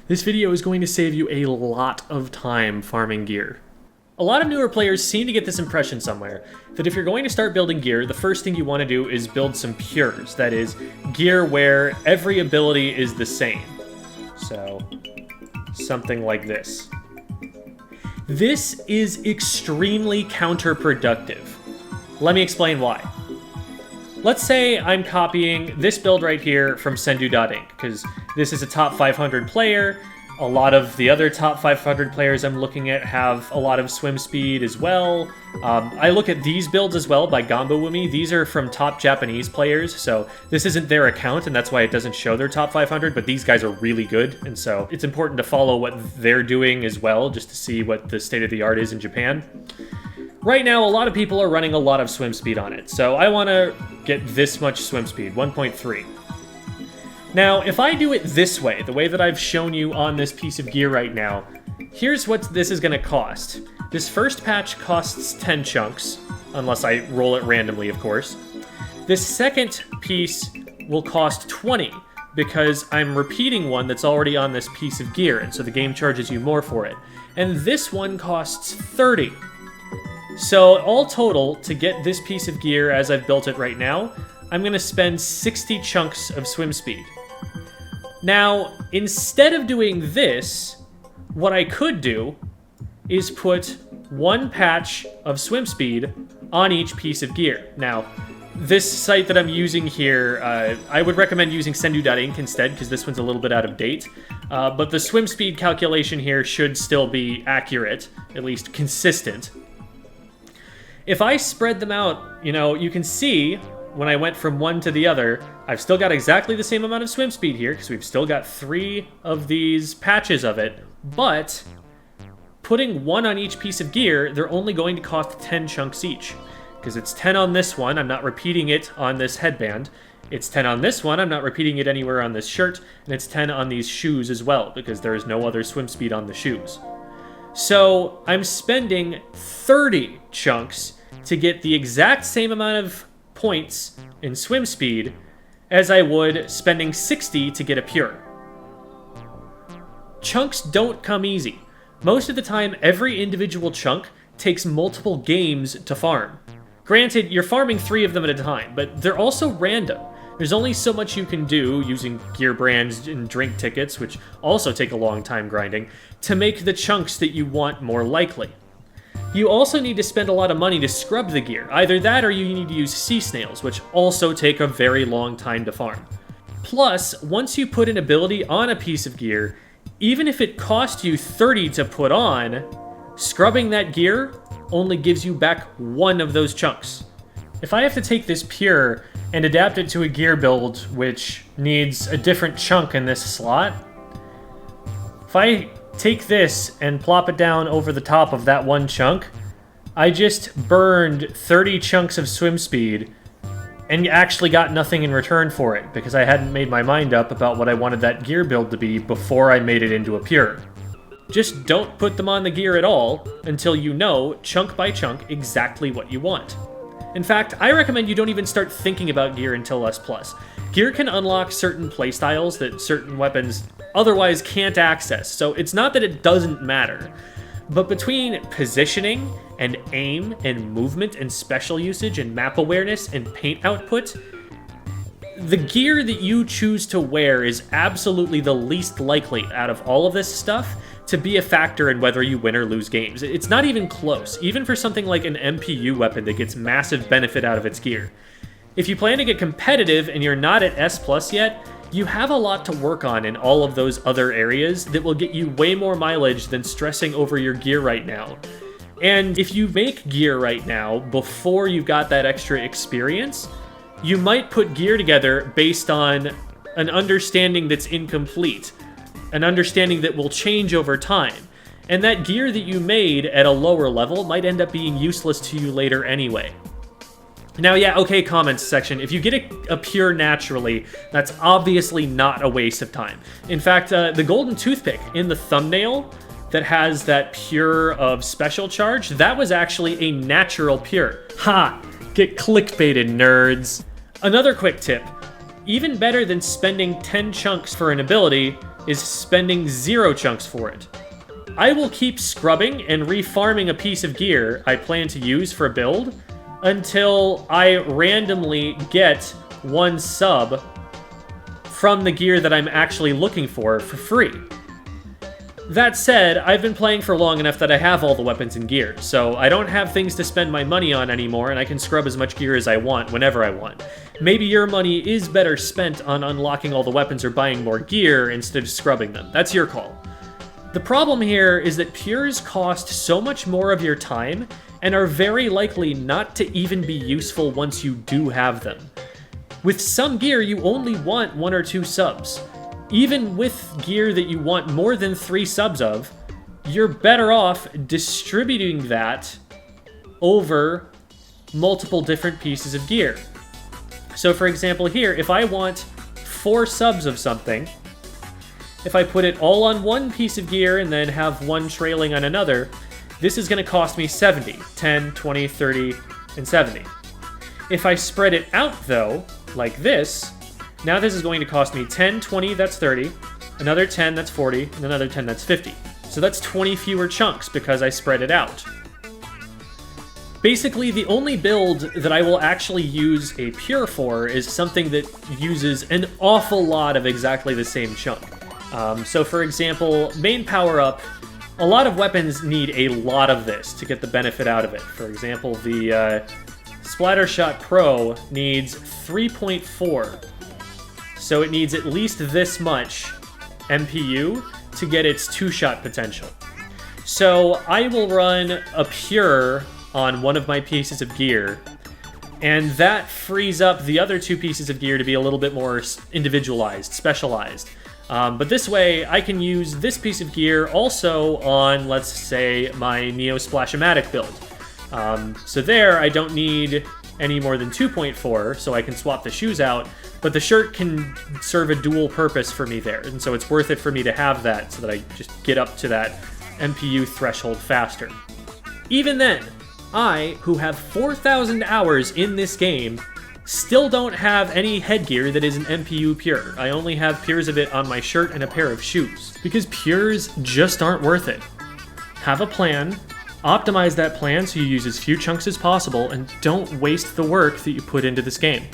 This video is going to save you a lot of time farming gear. A lot of newer players seem to get this impression somewhere, that if you're going to start building gear, the first thing you want to do is build some pures, that is, gear where every ability is the same. So, something like this. This is extremely counterproductive. Let me explain why. Let's say I'm copying this build right here from Sendu.inc, because this is a top 500 player. A lot of the other top 500 players I'm looking at have a lot of swim speed as well. I look at these builds as well by Gambawumi. These are from top Japanese players, so this isn't their account, and that's why it doesn't show their top 500, but these guys are really good, and so it's important to follow what they're doing as well, just to see what the state of the art is in Japan. Right now, a lot of people are running a lot of swim speed on it, so I want to get this much swim speed, 1.3. Now, if I do it this way, the way that I've shown you on this piece of gear right now, here's what this is going to cost. This first patch costs 10 chunks, unless I roll it randomly, of course. This second piece will cost 20, because I'm repeating one that's already on this piece of gear, and so the game charges you more for it. And this one costs 30. So all total, to get this piece of gear as I've built it right now, I'm going to spend 60 chunks of swim speed. Now, instead of doing this, what I could do is put one patch of swim speed on each piece of gear. Now, this site that I'm using here, I would recommend using Sendu.inc instead, because this one's a little bit out of date. But the swim speed calculation here should still be accurate, at least consistent. If I spread them out, you can see when I went from one to the other, I've still got exactly the same amount of swim speed here, because we've still got 3 of these patches of it, but putting one on each piece of gear, they're only going to cost 10 chunks each, because it's 10 on this one, I'm not repeating it on this headband, it's 10 on this one, I'm not repeating it anywhere on this shirt, and it's 10 on these shoes as well, because there is no other swim speed on the shoes. So I'm spending 30 chunks to get the exact same amount of points in swim speed as I would spending 60 to get a pure. Chunks don't come easy. Most of the time, every individual chunk takes multiple games to farm. Granted, you're farming 3 of them at a time, but they're also random. There's only so much you can do using gear brands and drink tickets, which also take a long time grinding, to make the chunks that you want more likely. You also need to spend a lot of money to scrub the gear. Either that or you need to use sea snails, which also take a very long time to farm. Plus, once you put an ability on a piece of gear, even if it cost you 30 to put on, scrubbing that gear only gives you back 1 of those chunks. If I have to take this pure and adapt it to a gear build which needs a different chunk in this slot, if I take this and plop it down over the top of that one chunk, I just burned 30 chunks of swim speed and actually got nothing in return for it, because I hadn't made my mind up about what I wanted that gear build to be before I made it into a pure. Just don't put them on the gear at all until you know, chunk by chunk, exactly what you want. In fact, I recommend you don't even start thinking about gear until S+. Gear can unlock certain playstyles that certain weapons otherwise can't access, so it's not that it doesn't matter. But between positioning and aim and movement and special usage and map awareness and paint output, the gear that you choose to wear is absolutely the least likely out of all of this stuff to be a factor in whether you win or lose games. It's not even close, even for something like an MPU weapon that gets massive benefit out of its gear. If you plan to get competitive and you're not at S+ yet, you have a lot to work on in all of those other areas that will get you way more mileage than stressing over your gear right now. And if you make gear right now before you've got that extra experience, you might put gear together based on an understanding that's incomplete, an understanding that will change over time, and that gear that you made at a lower level might end up being useless to you later anyway. Now, yeah, okay, comments section. If you get a pure naturally, that's obviously not a waste of time. In fact, the golden toothpick in the thumbnail that has that pure of special charge, that was actually a natural pure. Ha! Get clickbaited, nerds. Another quick tip. even better than spending 10 chunks for an ability is spending 0 chunks for it. I will keep scrubbing and refarming a piece of gear I plan to use for a build until I randomly get 1 sub from the gear that I'm actually looking for free. That said, I've been playing for long enough that I have all the weapons and gear, so I don't have things to spend my money on anymore, and I can scrub as much gear as I want whenever I want. Maybe your money is better spent on unlocking all the weapons or buying more gear instead of scrubbing them. That's your call. The problem here is that pures cost so much more of your time and are very likely not to even be useful once you do have them. With some gear, you only want 1 or 2 subs. Even with gear that you want more than 3 subs of, you're better off distributing that over multiple different pieces of gear. So for example here, if I want 4 subs of something, if I put it all on one piece of gear and then have one trailing on another, this is going to cost me 70, 10, 20, 30, and 70. If I spread it out though, like this, now this is going to cost me 10, 20, that's 30, another 10, that's 40, and another 10, that's 50. So that's 20 fewer chunks because I spread it out. Basically, the only build that I will actually use a pure for is something that uses an awful lot of exactly the same chunk. So for example, main power-up, a lot of weapons need a lot of this to get the benefit out of it. For example, the Splattershot Pro needs 3.4. So it needs at least this much MPU to get its 2-shot potential. So I will run a pure on one of my pieces of gear, and that frees up the other 2 pieces of gear to be a little bit more individualized, specialized. But this way, I can use this piece of gear also on, let's say, my Neo Splashomatic build. So there, I don't need any more than 2.4, so I can swap the shoes out, but the shirt can serve a dual purpose for me there, and so it's worth it for me to have that so that I just get up to that MPU threshold faster. Even then, I, who have 4,000 hours in this game, still don't have any headgear that is an MPU pure. I only have pures of it on my shirt and a pair of shoes, because pures just aren't worth it. Have a plan, optimize that plan so you use as few chunks as possible, and don't waste the work that you put into this game.